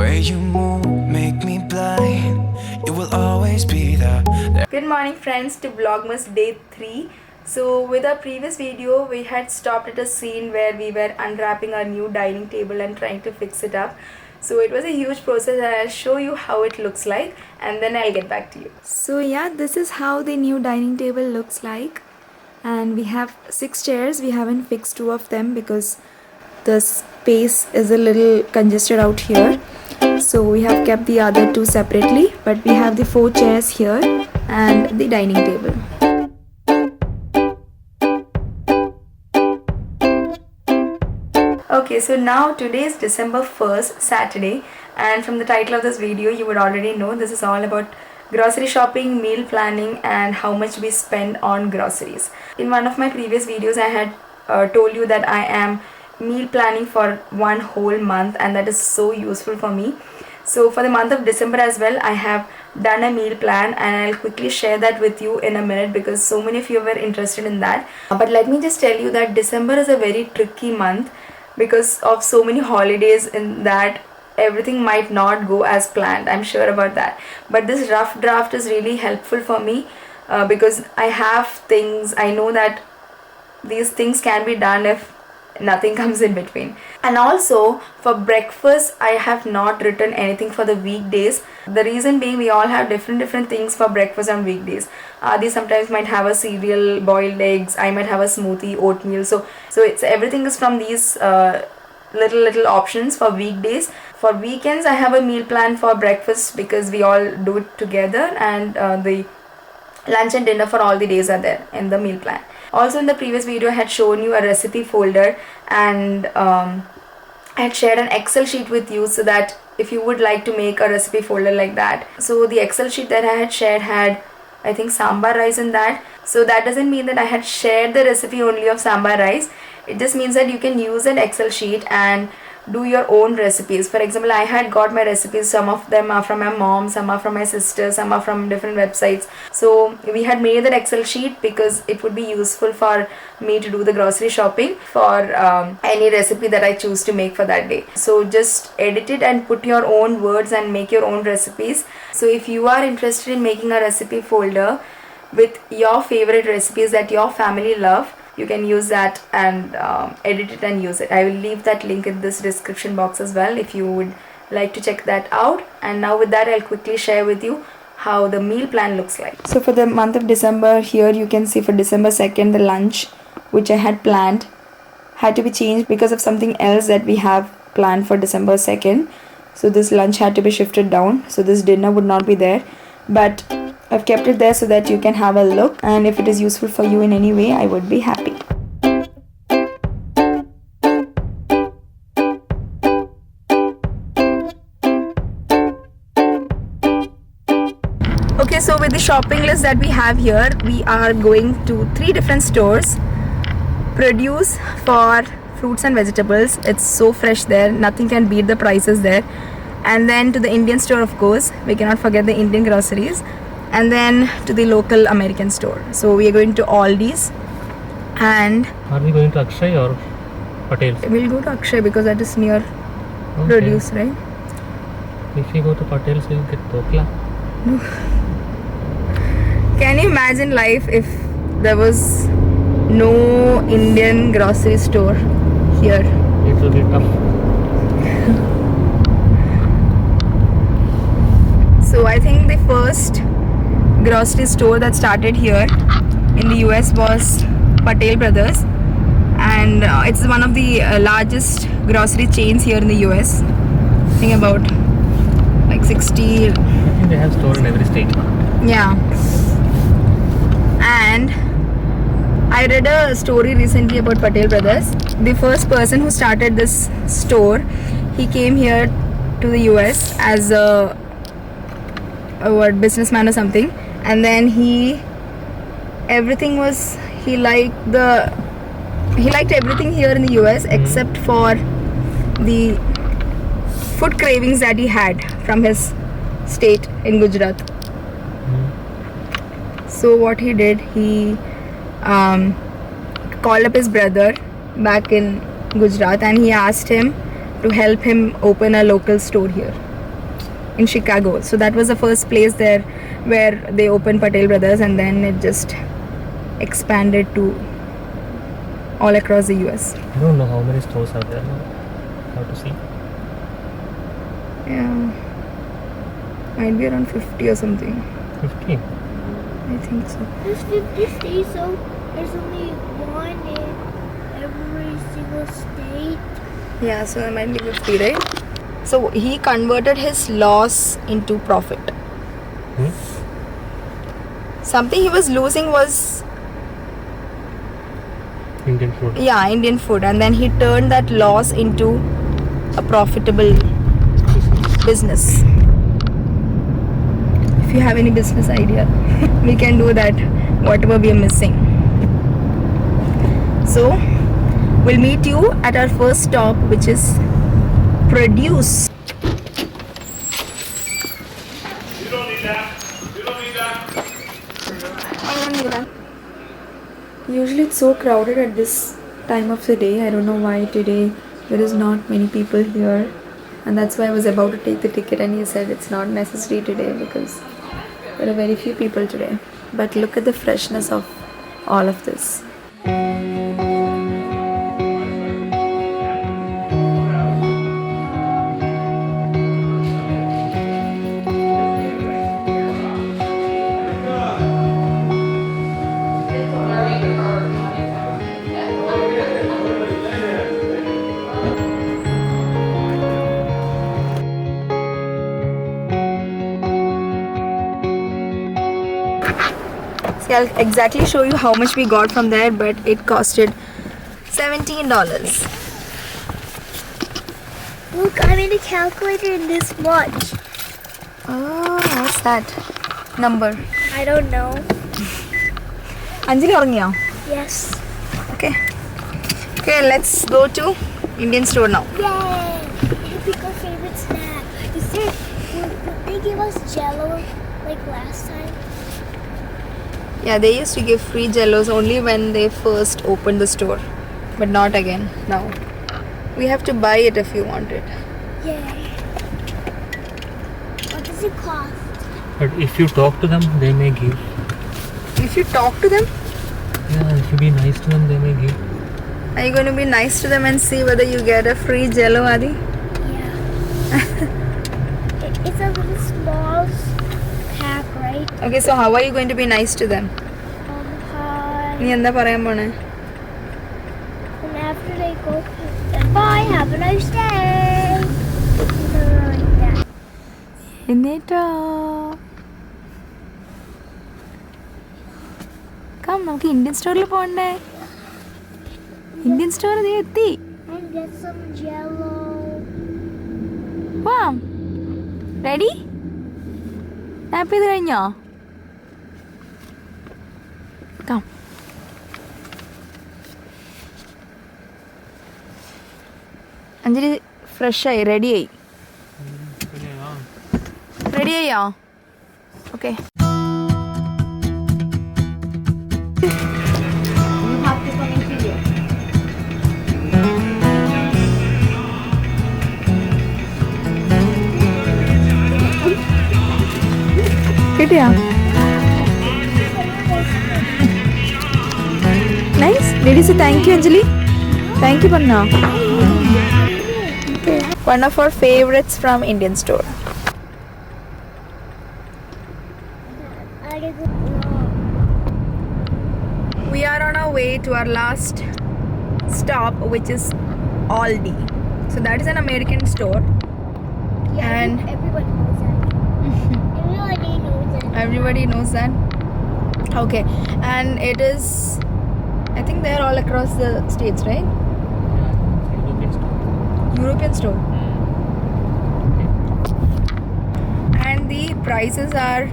way you move make me blind. You will always be there. Good morning friends, to Vlogmas day 3. So with our previous video we had stopped at a scene where we were unwrapping our new dining table and trying to fix it up. So it was a huge process and I'll show you how it looks like and then I'll get back to you. So yeah, this is how the new dining table looks like. And we have 6 chairs. We haven't fixed 2 of them because the space is a little congested out here. So we have kept the other 2 separately, but we have the 4 chairs here and the dining table. Okay, so now today is December 1st, Saturday, and from the title of this video you would already know this is all about grocery shopping, meal planning and how much we spend on groceries. In one of my previous videos I had told you that I am meal planning for one whole month and that is so useful for me. So for the month of December as well I have done a meal plan and I'll quickly share that with you in a minute because so many of you were interested in that. But let me just tell you that December is a very tricky month because of so many holidays in that everything might not go as planned. I'm sure about that, but this rough draft is really helpful for me because I have things, I know that these things can be done if nothing comes in between. And also for breakfast I have not written anything for the weekdays. The reason being we all have different things for breakfast on weekdays. These sometimes might have a cereal, boiled eggs, I might have a smoothie, oatmeal, so it's everything is from these little options for weekdays. For weekends I have a meal plan for breakfast because we all do it together, and the lunch and dinner for all the days are there in the meal plan. Also in the previous video I had shown you a recipe folder and I had shared an Excel sheet with you so that if you would like to make a recipe folder like that. So the Excel sheet that I had shared had I think sambar rice in that. So that doesn't mean that I had shared the recipe only of sambar rice. It just means that you can use an Excel sheet and do your own recipes. For example, I had got my recipes, some of them are from my mom, some are from my sister, some are from different websites. So we had made that Excel sheet because it would be useful for me to do the grocery shopping for any recipe that I choose to make for that day. So just edit it and put your own words and make your own recipes. So if you are interested in making a recipe folder with your favorite recipes that your family love, you can use that and edit it and use it. I will leave that link in this description box as well if you would like to check that out. And now with that I'll quickly share with you how the meal plan looks like. So for the month of December, here you can see for December 2nd the lunch which I had planned had to be changed because of something else that we have planned for December 2nd. So this lunch had to be shifted down, so this dinner would not be there, but I've kept it there so that you can have a look, and if it is useful for you in any way I would be happy. Okay, so with the shopping list that we have here, we are going to 3 different stores. Produce for fruits and vegetables, it's so fresh there, nothing can beat the prices there. And then to the Indian store, of course, we cannot forget the Indian groceries. And then to the local American store. So we are going to all these. And are we going to Akshay or Patel's? We'll go to Akshay because that is near Produce, right? If we go to Patel's, we'll get Dokla. No. Can you imagine life if there was no Indian grocery store here? It will be tough. So I think the first grocery store that started here in the US was Patel Brothers, and it's one of the largest grocery chains here in the US. I think about like 60. I think they have store in every state. Yeah. And I read a story recently about Patel Brothers. The first person who started this store, he came here to the US as a businessman or something, and then he liked everything here in the US except for the food cravings that he had from his state in Gujarat. So what he did, he called up his brother back in Gujarat and he asked him to help him open a local store here. in Chicago. So that was the first place there where they opened Patel Brothers, and then it just expanded to all across the US. I don't know how many stores are there now. How to see? Yeah, might be around 50 or something. 50. I think so. There's 50 states, so there's only one in every single state. Yeah, so there might be 50, right? So he converted his loss into profit. Something he was losing was Indian food. yeah, Indian food, and then he turned that loss into a profitable business. If you have any business idea, we can do that, whatever we are missing. So we'll meet you at our first stop, which is produce. You don't need that. You don't need that. Usually it's so crowded at this time of the day. I don't know why today there is not many people here, and that's why I was about to take the ticket, and he said it's not necessary today because there are very few people today. But look at the freshness of all of this. See, I'll exactly show you how much we got from there, but it costed $17. Look, I made a calculator in this much. Oh, what's that number? I don't know. Anjali orangya? Yes. Okay. Okay, let's go to Indian store now. Yay! We pick our favorite snack. Would they give us Jello like last time? Yeah, they used to give free jellos only when they first opened the store, but not again now. We have to buy it if you want it. Yay! What does it cost? But if you talk to them, they may give. If you talk to them, Yeah, if you be nice to them, they may give. are you going to be nice to them and see whether you get a free jello, Adi? Yeah. It's a little small pack, right? Okay, so how are you going to be nice to them? Hi. നീ എന്താ പറയാൻ പോണേ? And after they go, bye, have a nice day. Like that. എന്നിട്ടോ നമുക്ക് Indian സ്റ്റോറിൽ പോകണ്ടേ? Indian store നീ എത്തി. And get some Jello. വാ, റെഡി? ടാപ്പ് ചെയ്ത് കഴിഞ്ഞോ? Come. അഞ്ജലി ഫ്രഷായി, റെഡിയായി. റെഡിയായോ? ഓക്കെ. കിട്ടിയാ? Nice. Did you say thank you, Anjali? Thank you, Panna. Okay. One of our favorites from Indian store. We are on our way to our last stop, which is Aldi. So that is an American store. Yeah, And everybody knows that. Everybody knows that. everybody knows that. Okay, and it is, I think they're all across the states, right? European store. European store. And the prices are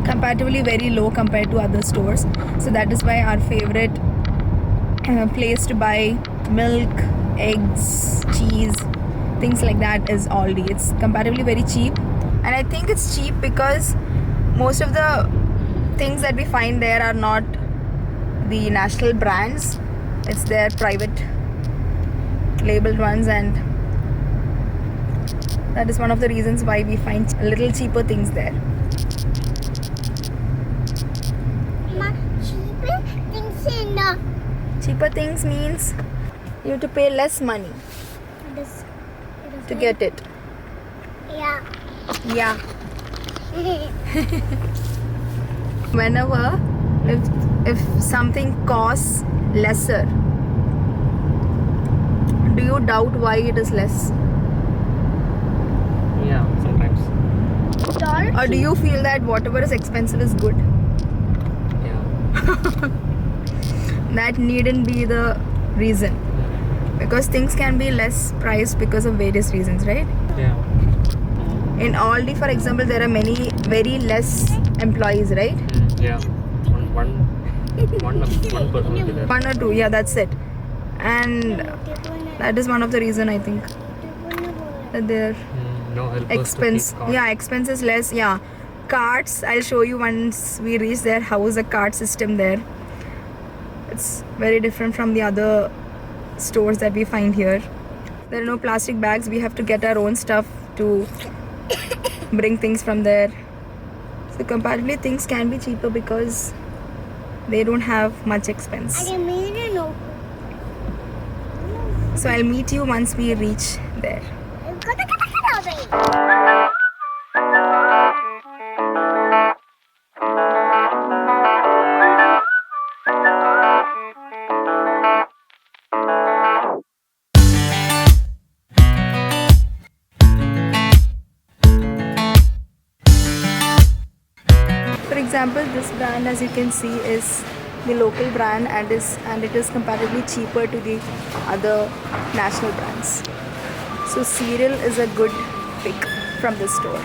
comparatively very low compared to other stores, so that is why our favorite place to buy milk, eggs, cheese, things like that is Aldi. It's comparatively very cheap, and I think it's cheap because most of the things that we find there are not the national brands. It's their private labeled ones, and That is one of the reasons why we find a little cheaper things there. Ma, cheaper things enough. Cheaper things means you have to pay less money to get it. Yeah. Yeah. Whenever if something costs lesser, do you doubt why it is less? Yeah, sometimes. Or do you feel that whatever is expensive is good? Yeah. That needn't be the reason. Because things can be less priced because of various reasons, right? Yeah. In Aldi, for example, there are many very less employees, right? Yeah. One person will be there. 1 or 2, yeah, that's it. And that is one of the reason I think that their No helpers expense, to keep count. yeah, expense is less. Yeah, carts, I'll show you once we reach there how is the cart system there. It's very different from the other stores that we find here. There are no plastic bags. We have to get our own stuff to bring things from there. So comparatively things can be cheaper because they don't have much expense. I made a note. So I'll meet you once we reach there. For example, this brand, as you can see, is the local brand and it is comparatively cheaper to the other national brands. So cereal is a good pick from this store.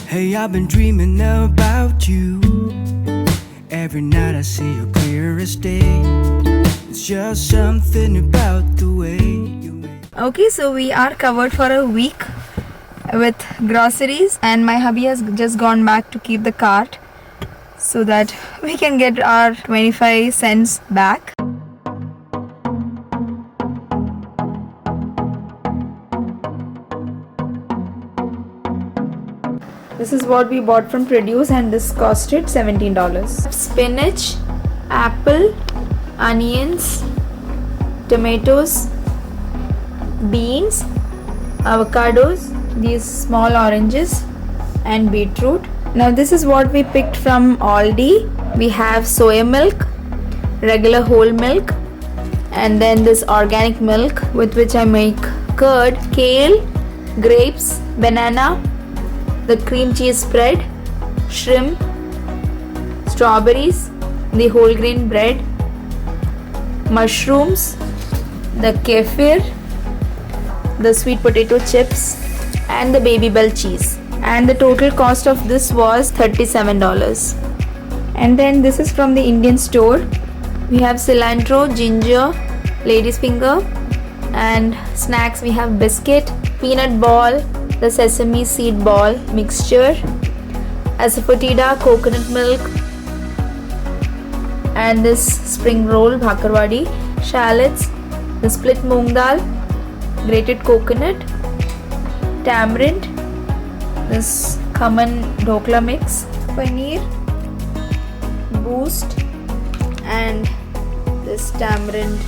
Hey, I've been dreaming about you. Every night I see you clear as day. It's just something about the way you make. Okay, so we are covered for a week with groceries, and my hubby has just gone back to keep the cart so that we can get our 25 cents back. This is what we bought from Produce and this costed $17. Spinach, apple, onions, tomatoes, beans, avocados, these small oranges and beetroot. Now this is what we picked from Aldi. We have soya milk, regular whole milk, and then this organic milk with which I make curd, kale, grapes, banana, the cream cheese spread, shrimp, strawberries, the whole grain bread, mushrooms, the kefir, the sweet potato chips, and the baby bell cheese. And the total cost of this was $37. And then this is from the Indian store. We have cilantro, ginger, lady's finger, and snacks we have biscuit, peanut ball, the sesame seed ball mixture, asafoetida, coconut milk, and this spring roll, bhakarwadi, shallots, the split moong dal, grated coconut, tamarind, this khaman dhokla mix, paneer, boost, and this tamarind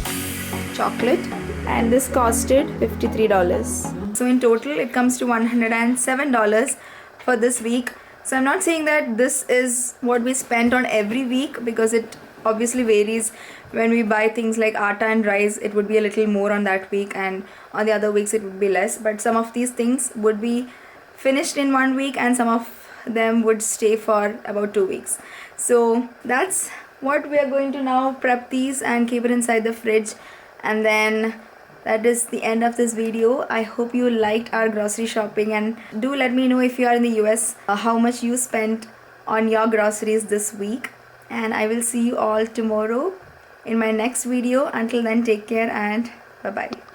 chocolate, and this costed $53. So in total it comes to $107 for this week. So I'm not saying that this is what we spent on every week, because it obviously varies. When we buy things like atta and rice, it would be a little more on that week, and on the other weeks it would be less. But some of these things would be finished in 1 week and some of them would stay for about 2 weeks. So that's what we are going to now prep these and keep it inside the fridge, and then that is the end of this video. I hope you liked our grocery shopping, and do let me know if you are in the US how much you spent on your groceries this week. And I will see you all tomorrow in my next video. Until then, take care and bye bye.